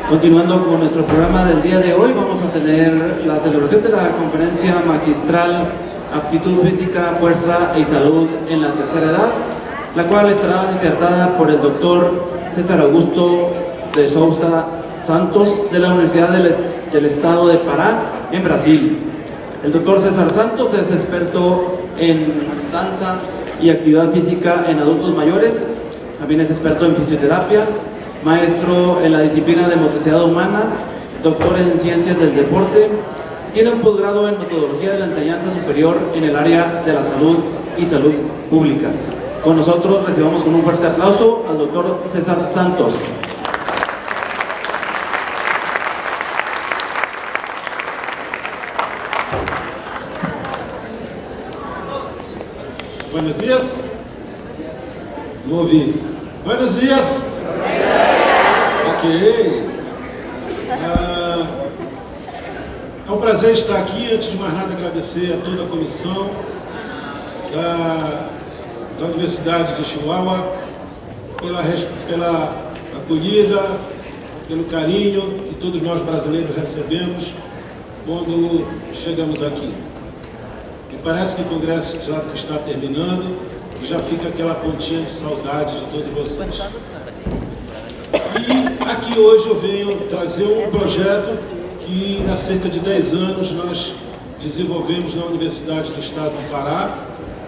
Continuando con nuestro programa del día de hoy, vamos a tener la celebración de la conferencia magistral Aptitud Física, Fuerza y Salud en la Tercera Edad, la cual estará disertada por el doctor César Augusto de Souza Santos de la Universidad del Estado de Pará, en Brasil. El doctor César Santos es experto en danza y actividad física en adultos mayores, también es experto en fisioterapia, maestro en la disciplina de motricidad humana, doctor en ciencias del deporte, tiene un posgrado en metodología de la enseñanza superior en el área de la salud y salud pública. Con nosotros recibamos con un fuerte aplauso al doctor César Santos. Buenos días. Não ouvi. Buenos días. Ok. É um prazer estar aqui. Antes de mais nada, agradecer a toda a comissão da Universidade de Chihuahua pela acolhida, pelo carinho que todos nós brasileiros recebemos quando chegamos aqui. E parece que o congresso já está terminando e já fica aquela pontinha de saudade de todos vocês. E aqui hoje eu venho trazer um projeto que há cerca de 10 anos nós desenvolvemos na Universidade do Estado do Pará,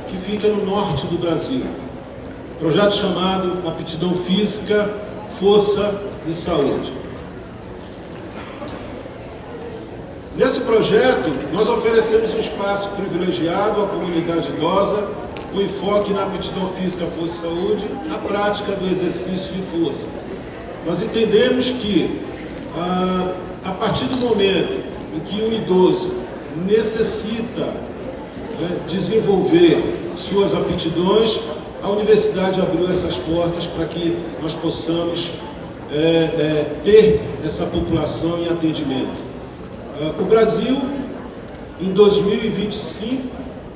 que fica no norte do Brasil. Projeto chamado Aptidão Física, Força e Saúde. Nesse projeto, nós oferecemos um espaço privilegiado à comunidade idosa, com enfoque na aptidão física, força e saúde, na prática do exercício de força. Nós entendemos que, a partir do momento em que o idoso necessita desenvolver suas aptidões, a universidade abriu essas portas para que nós possamos ter essa população em atendimento. O Brasil, em 2025,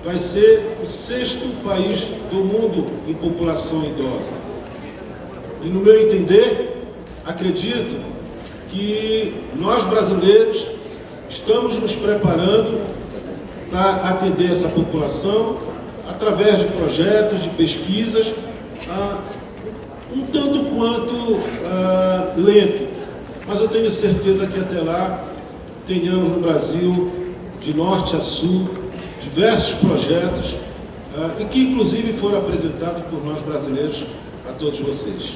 vai ser o 6º país do mundo em população idosa. E no meu entender, acredito que nós brasileiros estamos nos preparando para atender essa população através de projetos, de pesquisas, um tanto quanto lento, mas eu tenho certeza que até lá tenhamos no Brasil, de norte a sul, diversos projetos e que inclusive foram apresentados por nós brasileiros a todos vocês.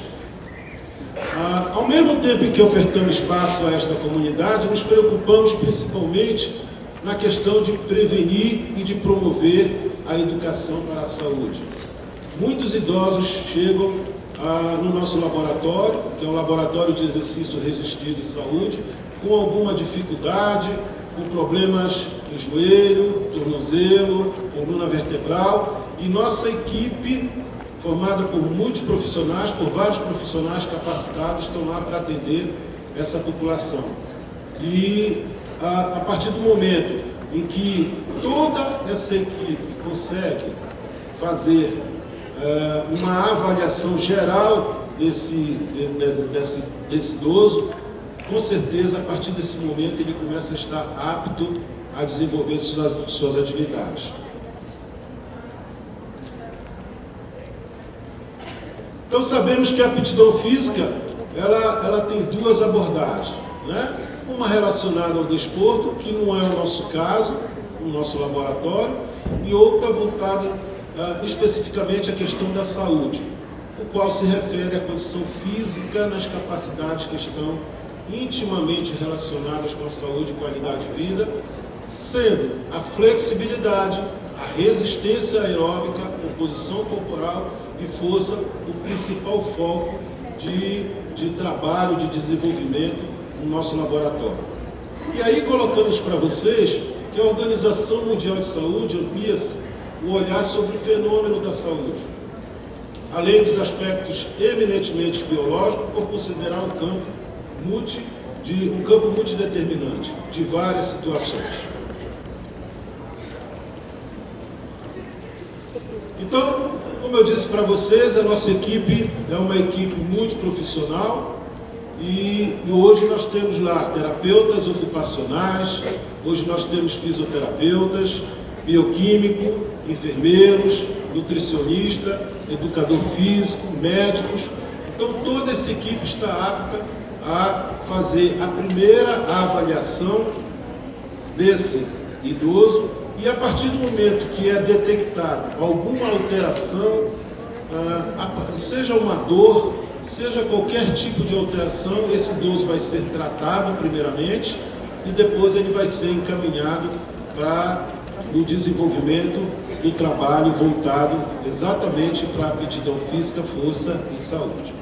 Ao mesmo tempo em que ofertamos espaço a esta comunidade, nos preocupamos principalmente na questão de prevenir e de promover a educação para a saúde. Muitos idosos chegam no nosso laboratório, que é um laboratório de exercício resistido e saúde, com alguma dificuldade, com problemas no joelho, tornozelo, coluna vertebral, e nossa equipe, formada por muitos profissionais, por vários profissionais capacitados, estão lá para atender essa população. E a partir do momento em que toda essa equipe consegue fazer uma avaliação geral desse idoso, com certeza, a partir desse momento, ele começa a estar apto a desenvolver suas atividades. Então, sabemos que a aptidão física, ela tem duas abordagens, né? Uma relacionada ao desporto, que não é o nosso caso, no nosso laboratório, e outra voltada especificamente à questão da saúde, o qual se refere à condição física nas capacidades que estão intimamente relacionadas com a saúde e qualidade de vida, sendo a flexibilidade, a resistência aeróbica, composição corporal e força o principal foco de trabalho, de desenvolvimento no nosso laboratório. E aí colocamos para vocês que a Organização Mundial de Saúde amplia-se o olhar sobre o fenômeno da saúde, além dos aspectos eminentemente biológicos, por considerar um campo multideterminante de várias situações. Então, como eu disse para vocês, a nossa equipe é uma equipe multiprofissional E hoje nós temos lá terapeutas ocupacionais, hoje nós temos fisioterapeutas, bioquímico, enfermeiros, nutricionista, educador físico, médicos. Então toda essa equipe está apta a fazer a primeira avaliação desse idoso e a partir do momento que é detectado alguma alteração, seja uma dor, seja qualquer tipo de alteração, esse idoso vai ser tratado primeiramente e depois ele vai ser encaminhado para o desenvolvimento do trabalho voltado exatamente para a aptidão física, força e saúde.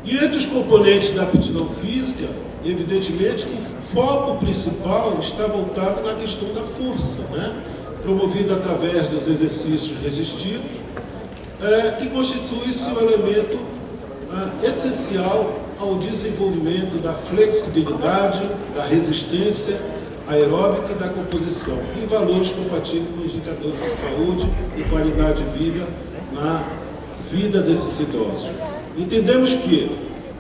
E entre os componentes da aptidão física, evidentemente que o foco principal está voltado na questão da força, né? Promovida através dos exercícios resistidos, que constitui-se um elemento essencial ao desenvolvimento da flexibilidade, da resistência aeróbica e da composição, em valores compatíveis com indicadores de saúde e qualidade de vida na vida desses idosos. Entendemos que,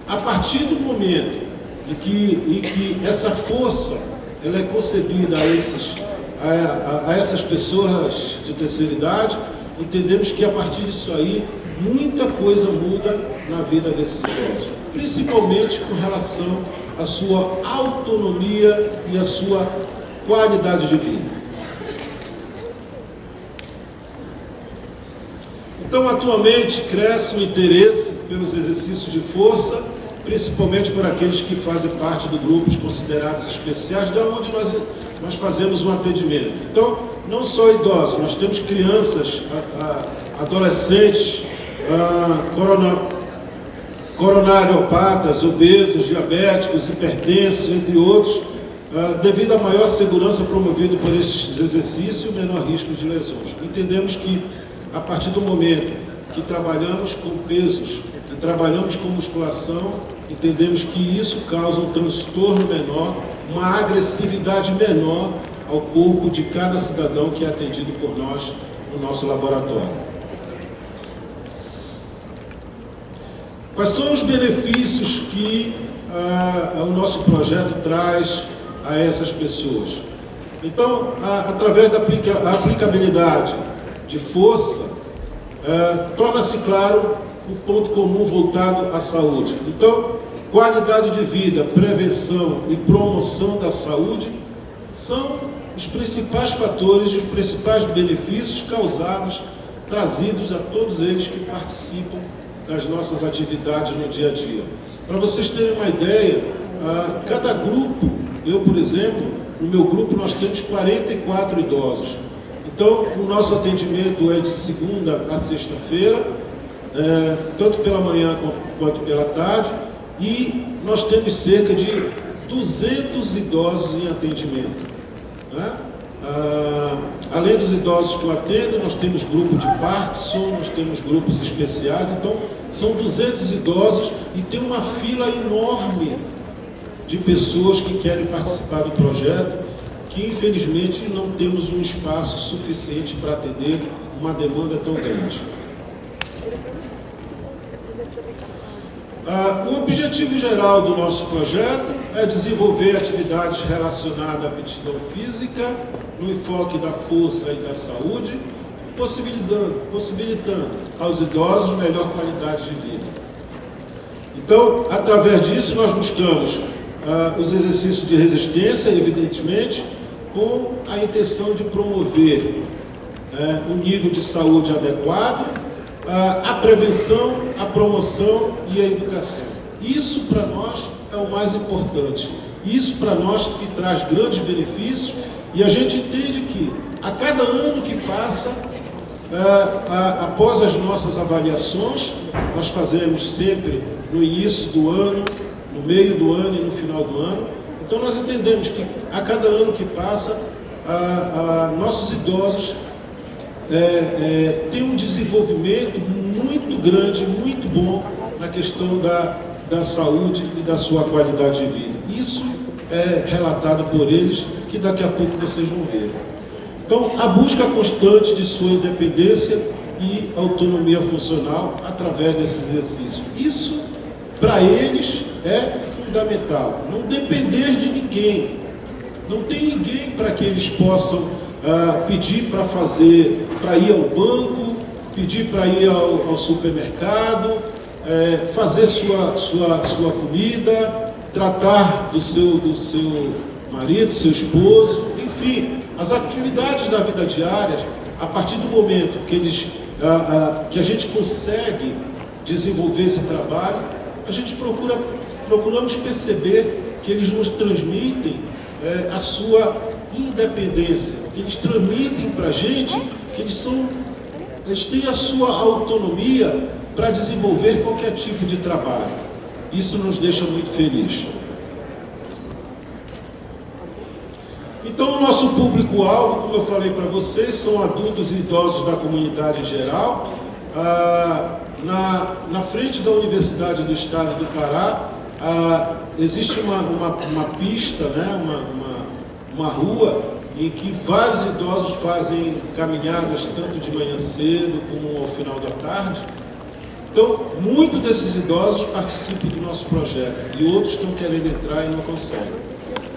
a partir do momento em que essa força ela é concedida a essas pessoas de terceira idade, entendemos que a partir disso aí, muita coisa muda na vida desses idosos, principalmente com relação à sua autonomia e à sua qualidade de vida. Então, atualmente, cresce o interesse pelos exercícios de força, principalmente por aqueles que fazem parte do grupo de considerados especiais, da onde nós fazemos um atendimento. Então, não só idosos, nós temos crianças, adolescentes, coronariopatas, obesos, diabéticos, hipertensos, entre outros, devido à maior segurança promovida por estes exercícios e o menor risco de lesões. Entendemos que, a partir do momento que trabalhamos com pesos e trabalhamos com musculação, entendemos que isso causa um transtorno menor, uma agressividade menor ao corpo de cada cidadão que é atendido por nós no nosso laboratório. Quais são os benefícios que o nosso projeto traz a essas pessoas? Então, através da aplicabilidade de força, torna-se claro um ponto comum voltado à saúde. Então, qualidade de vida, prevenção e promoção da saúde são os principais fatores e os principais benefícios trazidos a todos eles que participam das nossas atividades no dia a dia. Para vocês terem uma ideia, cada grupo, eu, por exemplo, no meu grupo nós temos 44 idosos. Então, o nosso atendimento é de segunda a sexta-feira, tanto pela manhã quanto pela tarde, e nós temos cerca de 200 idosos em atendimento, né? Além dos idosos que eu atendo, nós temos grupo de Parkinson, nós temos grupos especiais, então são 200 idosos e tem uma fila enorme de pessoas que querem participar do projeto, que infelizmente não temos um espaço suficiente para atender uma demanda tão grande. O objetivo geral do nosso projeto é desenvolver atividades relacionadas à aptidão física, no enfoque da força e da saúde, possibilitando aos idosos melhor qualidade de vida. Então, através disso, nós buscamos os exercícios de resistência, evidentemente, com a intenção de promover um nível de saúde adequado, a prevenção, a promoção e a educação. Isso para nós é o mais importante. Isso para nós que traz grandes benefícios, e a gente entende que a cada ano que passa, após as nossas avaliações, nós fazemos sempre no início do ano, no meio do ano e no final do ano. Então nós entendemos que a cada ano que passa, nossos idosos têm um desenvolvimento muito grande, muito bom na questão da saúde e da sua qualidade de vida. Isso é relatado por eles, que daqui a pouco vocês vão ver. Então, a busca constante de sua independência e autonomia funcional através desse exercício. Isso, para eles, é fundamental. Não depender de ninguém. Não tem ninguém para que eles possam pedir para fazer, para ir ao banco, pedir para ir ao supermercado, fazer sua comida, tratar do seu marido, do seu esposo, enfim, as atividades da vida diária. A partir do momento que a gente consegue desenvolver esse trabalho, a gente procuramos perceber que eles nos transmitem a sua independência, que eles transmitem para a gente que eles têm a sua autonomia para desenvolver qualquer tipo de trabalho. Isso nos deixa muito felizes. Então, o nosso público-alvo, como eu falei para vocês, são adultos e idosos da comunidade em geral. Na frente da Universidade do Estado do Pará, existe uma pista, né, uma rua, em que vários idosos fazem caminhadas, tanto de manhã cedo como ao final da tarde. Então, muitos desses idosos participam do nosso projeto, e outros estão querendo entrar e não conseguem.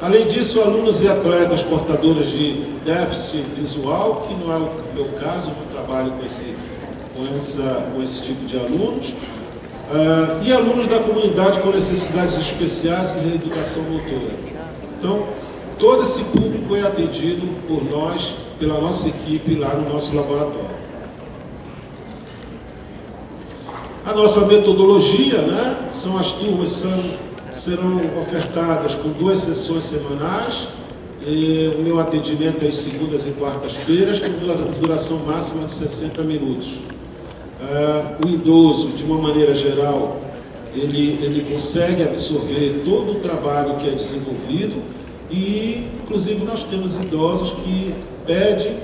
Além disso, alunos e atletas portadores de déficit visual, que não é o meu caso, eu não trabalho com esse tipo de alunos, e alunos da comunidade com necessidades especiais de reeducação motora. Então, todo esse público é atendido por nós, pela nossa equipe lá no nosso laboratório. A nossa metodologia, né, são as turmas serão ofertadas com 2 sessões semanais. O meu atendimento é às segundas e quartas-feiras, com duração máxima de 60 minutos. O idoso, de uma maneira geral, ele consegue absorver todo o trabalho que é desenvolvido, e, inclusive, nós temos idosos que pedem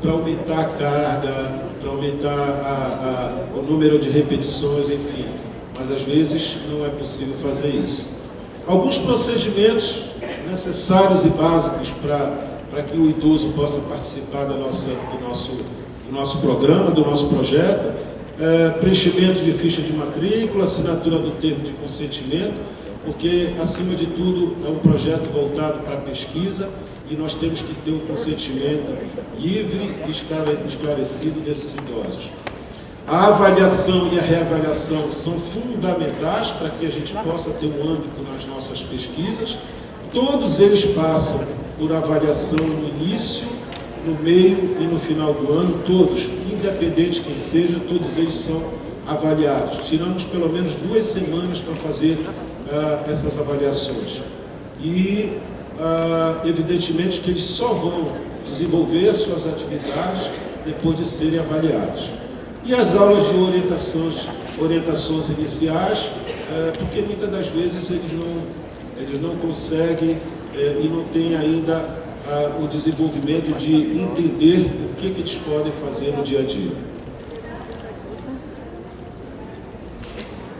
para aumentar a carga, para aumentar o número de repetições, enfim. Mas às vezes não é possível fazer isso. Alguns procedimentos necessários e básicos para que o idoso possa participar do nosso programa, do nosso projeto: preenchimento de ficha de matrícula, assinatura do termo de consentimento, porque, acima de tudo, é um projeto voltado para a pesquisa e nós temos que ter o consentimento livre e esclarecido desses idosos. A avaliação e a reavaliação são fundamentais para que a gente possa ter um âmbito nas nossas pesquisas. Todos eles passam por avaliação no início, no meio e no final do ano, todos, independente quem seja, todos eles são avaliados. Tiramos pelo menos 2 semanas para fazer essas avaliações. E, evidentemente, que eles só vão desenvolver as suas atividades depois de serem avaliados. E as aulas de orientações iniciais, porque muitas das vezes eles não conseguem e não têm ainda o desenvolvimento de entender o que eles podem fazer no dia a dia.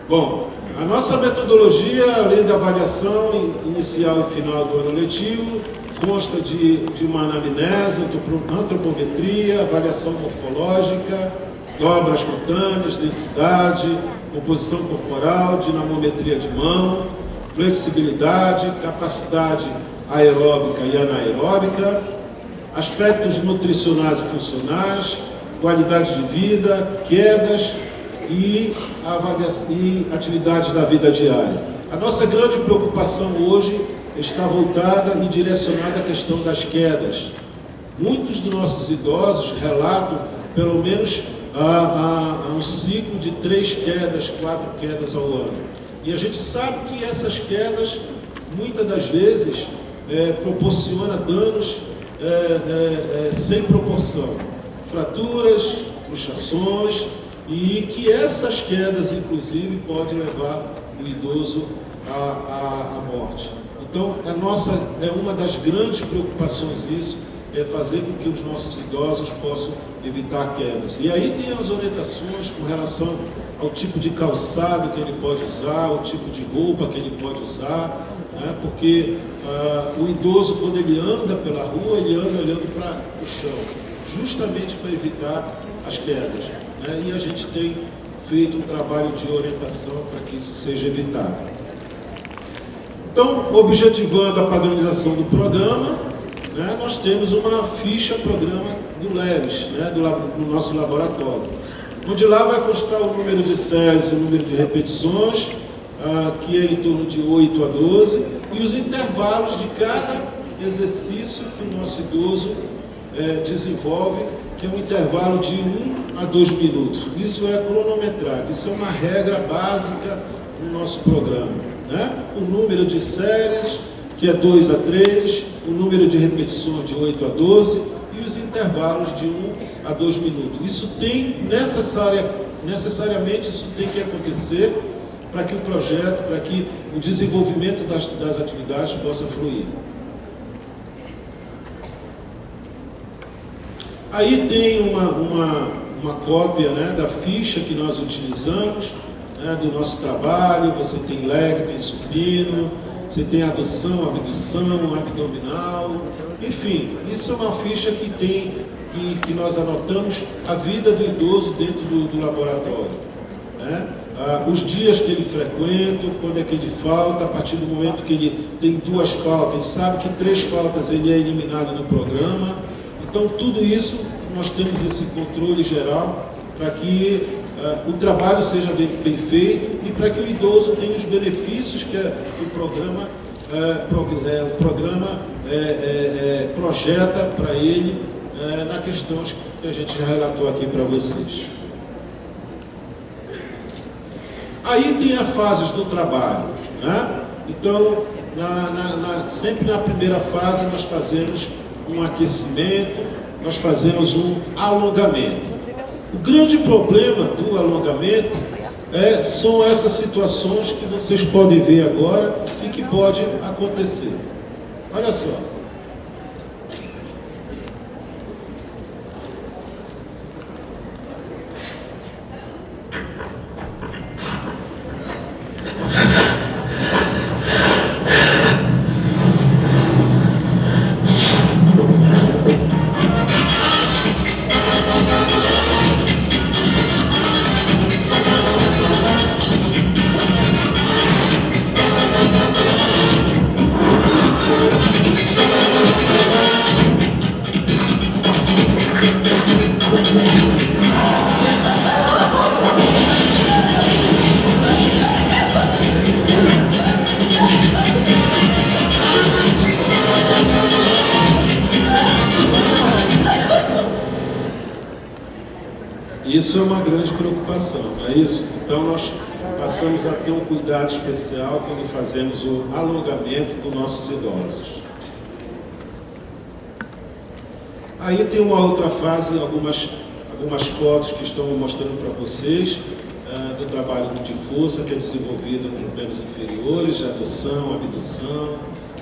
Bom, a nossa metodologia, além da avaliação inicial e final do ano letivo, consta de uma anamnese, antropometria, avaliação morfológica, dobras cutâneas, densidade, composição corporal, dinamometria de mão, flexibilidade, capacidade aeróbica e anaeróbica, aspectos nutricionais e funcionais, qualidade de vida, quedas e atividades da vida diária. A nossa grande preocupação hoje está voltada e direcionada à questão das quedas. Muitos dos nossos idosos relatam pelo menos um ciclo de 3 quedas, 4 quedas ao ano. E a gente sabe que essas quedas, muitas das vezes, proporcionam danos sem proporção. Fraturas, luxações, e que essas quedas, inclusive, podem levar o idoso à morte. Então, é uma das grandes preocupações isso, é fazer com que os nossos idosos possam evitar quedas. E aí tem as orientações com relação ao tipo de calçado que ele pode usar, o tipo de roupa que ele pode usar, né? Porque o idoso, quando ele anda pela rua, ele anda olhando para o chão, justamente para evitar as quedas, né? E a gente tem feito um trabalho de orientação para que isso seja evitado. Então, objetivando a padronização do programa, né, nós temos uma ficha programa do LERES, né, do nosso laboratório, onde lá vai constar o número de séries, o número de repetições, que é em torno de 8 a 12, e os intervalos de cada exercício que o nosso idoso desenvolve, que é um intervalo de 1 a 2 minutos. Isso é cronometrado, isso é uma regra básica no nosso programa, né? O número de séries, que é 2 a 3, o número de repetições de 8 a 12 e os intervalos de 1 a 2 minutos. Isso tem necessariamente isso tem que acontecer para que o projeto, para que o desenvolvimento das atividades possa fluir. Aí tem uma cópia, né, da ficha que nós utilizamos, né, do nosso trabalho. Você tem leg, tem supino, você tem adução, abdução, abdominal, enfim, isso é uma ficha que nós anotamos a vida do idoso dentro do laboratório, né? Os dias que ele frequenta, quando é que ele falta, a partir do momento que ele tem 2 faltas, ele sabe que 3 faltas ele é eliminado no programa. Então, tudo isso, nós temos esse controle geral para que o trabalho seja bem feito e para que o idoso tenha os benefícios que o programa projeta para ele na questão que a gente relatou aqui para vocês. Aí tem as fases do trabalho, né? Então, sempre na primeira fase nós fazemos um aquecimento, nós fazemos um alongamento. O grande problema do alongamento são essas situações que vocês podem ver agora e que pode acontecer. Olha só. Isso é uma grande preocupação, não é isso? Então nós passamos a ter um cuidado especial quando fazemos o alongamento dos nossos idosos. Aí tem uma outra fase, algumas fotos que estão mostrando para vocês do trabalho de força que é desenvolvido nos membros inferiores, de adução, abdução,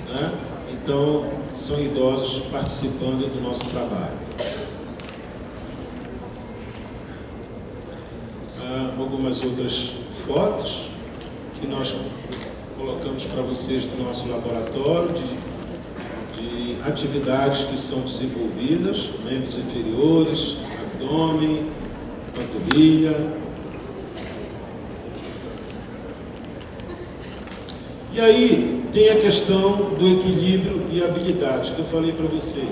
né? Então são idosos participando do nosso trabalho. Algumas outras fotos que nós colocamos para vocês do nosso laboratório de atividades que são desenvolvidas, membros inferiores, abdômen, panturrilha. E aí tem a questão do equilíbrio e habilidade, que eu falei para vocês.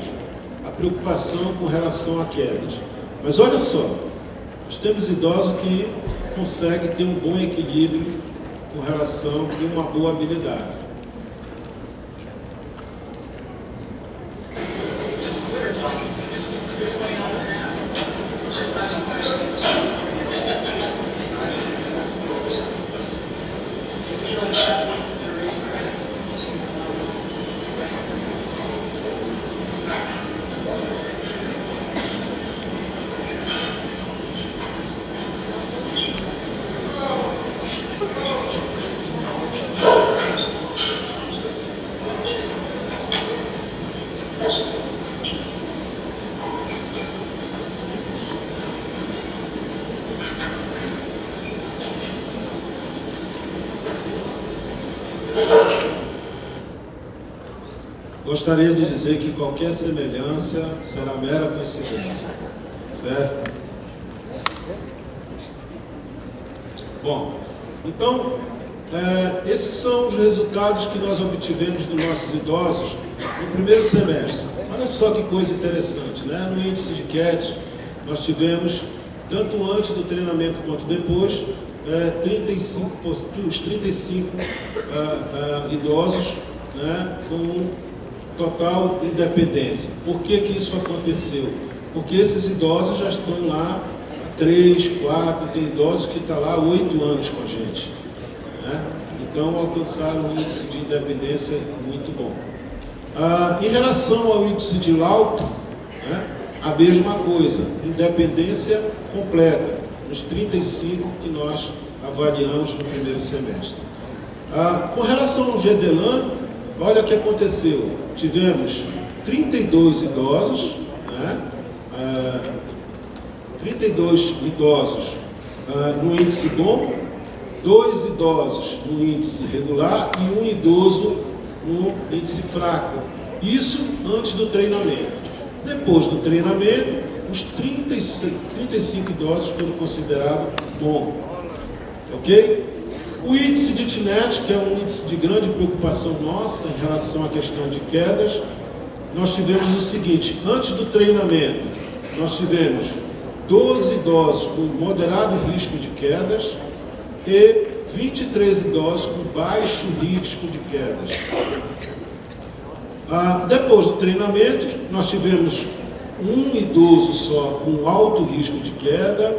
A preocupação com relação a quedas. Mas olha só, nós temos idosos que conseguem ter um bom equilíbrio com relação e uma boa habilidade. gostaria de dizer que qualquer semelhança será mera coincidência, certo? Bom, então, esses são os resultados que nós obtivemos dos nossos idosos no primeiro semestre. Olha só que coisa interessante, né? No índice de CAT, nós tivemos, tanto antes do treinamento quanto depois, os 35 idosos, né, com total independência. Por que que isso aconteceu? Porque esses idosos já estão lá há 3, 4, tem idosos que estão lá há 8 anos com a gente, né? Então alcançaram um índice de independência muito bom. Em relação ao índice de Lauto, né, a mesma coisa, independência completa, os 35 que nós avaliamos no primeiro semestre. Com relação ao GEDELAN, olha o que aconteceu. Tivemos 32 idosos, né, 32 idosos no índice bom, 2 idosos no índice regular e 1 idoso no índice fraco. Isso antes do treinamento. Depois do treinamento, os 35 idosos foram considerados bons. Ok? O índice de TINET, que é um índice de grande preocupação nossa em relação à questão de quedas, nós tivemos o seguinte: antes do treinamento, nós tivemos 12 idosos com moderado risco de quedas e 23 idosos com baixo risco de quedas. Depois do treinamento, nós tivemos um idoso só com alto risco de queda,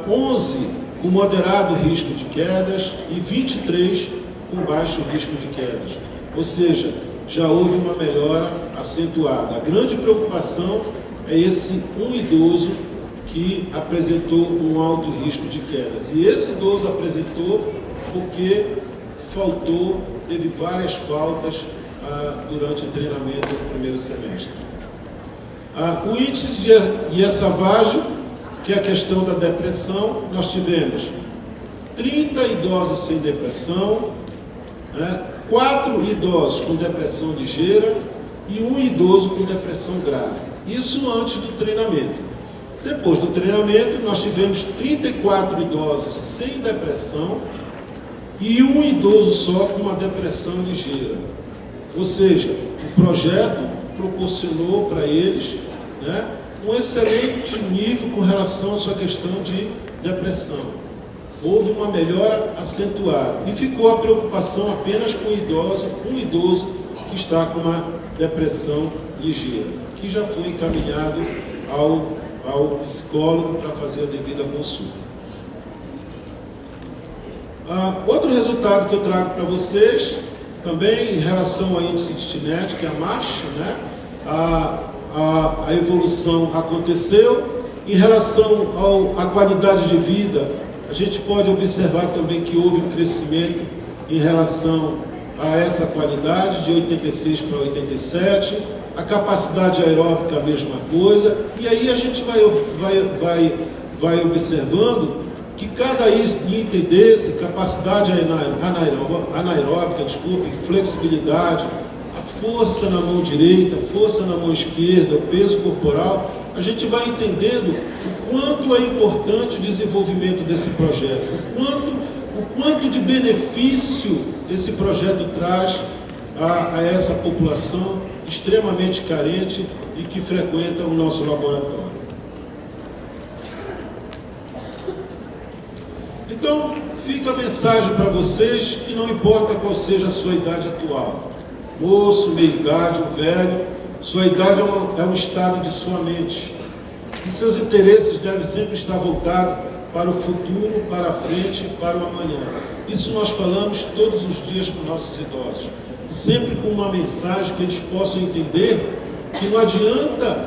11 com moderado risco de quedas e 23 com baixo risco de quedas. Ou seja, já houve uma melhora acentuada. A grande preocupação é esse um idoso que apresentou um alto risco de quedas. E esse idoso apresentou porque teve várias faltas durante o treinamento do primeiro semestre. O índice de Iessavage, que é a questão da depressão, nós tivemos 30 idosos sem depressão, 4 idosos com depressão ligeira e 1 idoso com depressão grave. Isso antes do treinamento. Depois do treinamento, nós tivemos 34 idosos sem depressão e 1 idoso só com uma depressão ligeira. Ou seja, o projeto proporcionou para eles, né, um excelente nível com relação à sua questão de depressão. Houve uma melhora acentuada e ficou a preocupação apenas com um idoso que está com uma depressão ligeira, que já foi encaminhado ao psicólogo para fazer a devida consulta. Outro resultado que eu trago para vocês, também em relação ao índice de TINET, que é a marcha, né? A evolução aconteceu. Em relação à qualidade de vida, a gente pode observar também que houve um crescimento em relação a essa qualidade, de 86 para 87, a capacidade aeróbica a mesma coisa, e aí a gente vai observando que cada item desse, capacidade anaeróbica, flexibilidade, a força na mão direita, força na mão esquerda, o peso corporal, a gente vai entendendo o quanto é importante o desenvolvimento desse projeto, o quanto de benefício esse projeto traz a essa população extremamente carente e que frequenta o nosso laboratório. Então, fica a mensagem para vocês que não importa qual seja a sua idade atual, moço, meia-idade ou velho, sua idade é um estado de sua mente. E seus interesses devem sempre estar voltados para o futuro, para a frente, para o amanhã. Isso nós falamos todos os dias para os nossos idosos. Sempre com uma mensagem que eles possam entender que não adianta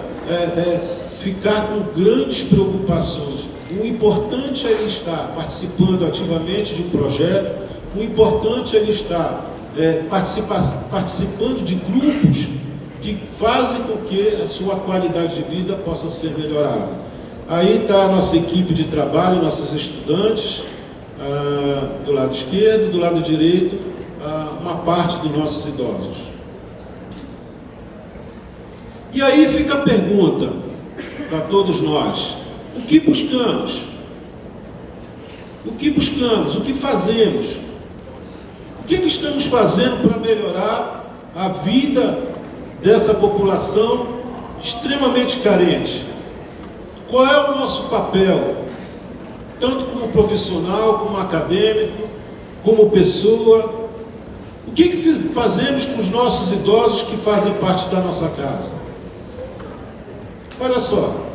ficar com grandes preocupações. O importante é ele estar participando ativamente de um projeto, o importante é ele estar participando de grupos que fazem com que a sua qualidade de vida possa ser melhorada. Aí está a nossa equipe de trabalho, nossos estudantes, do lado esquerdo, do lado direito, uma parte dos nossos idosos. E aí fica a pergunta para todos nós: o que buscamos? O que buscamos? O que fazemos? O que estamos fazendo para melhorar a vida dessa população extremamente carente? Qual é o nosso papel, tanto como profissional, como acadêmico, como pessoa? O que fazemos com os nossos idosos que fazem parte da nossa casa? Olha só.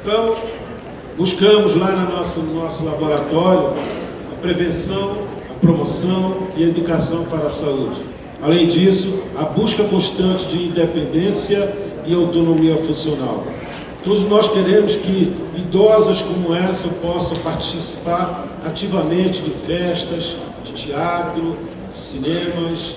Então, buscamos lá no nosso laboratório a prevenção, a promoção e a educação para a saúde. Além disso, a busca constante de independência e autonomia funcional. Todos nós queremos que idosos como essa possam participar ativamente de festas, de teatro, de cinemas,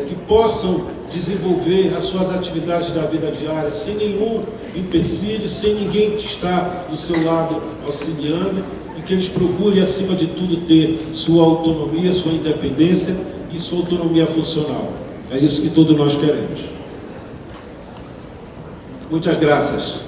que possam desenvolver as suas atividades da vida diária sem nenhum empecilho, sem ninguém que está do seu lado auxiliando, e que eles procurem, acima de tudo, ter sua autonomia, sua independência e sua autonomia funcional. É isso que todos nós queremos. Muitas graças.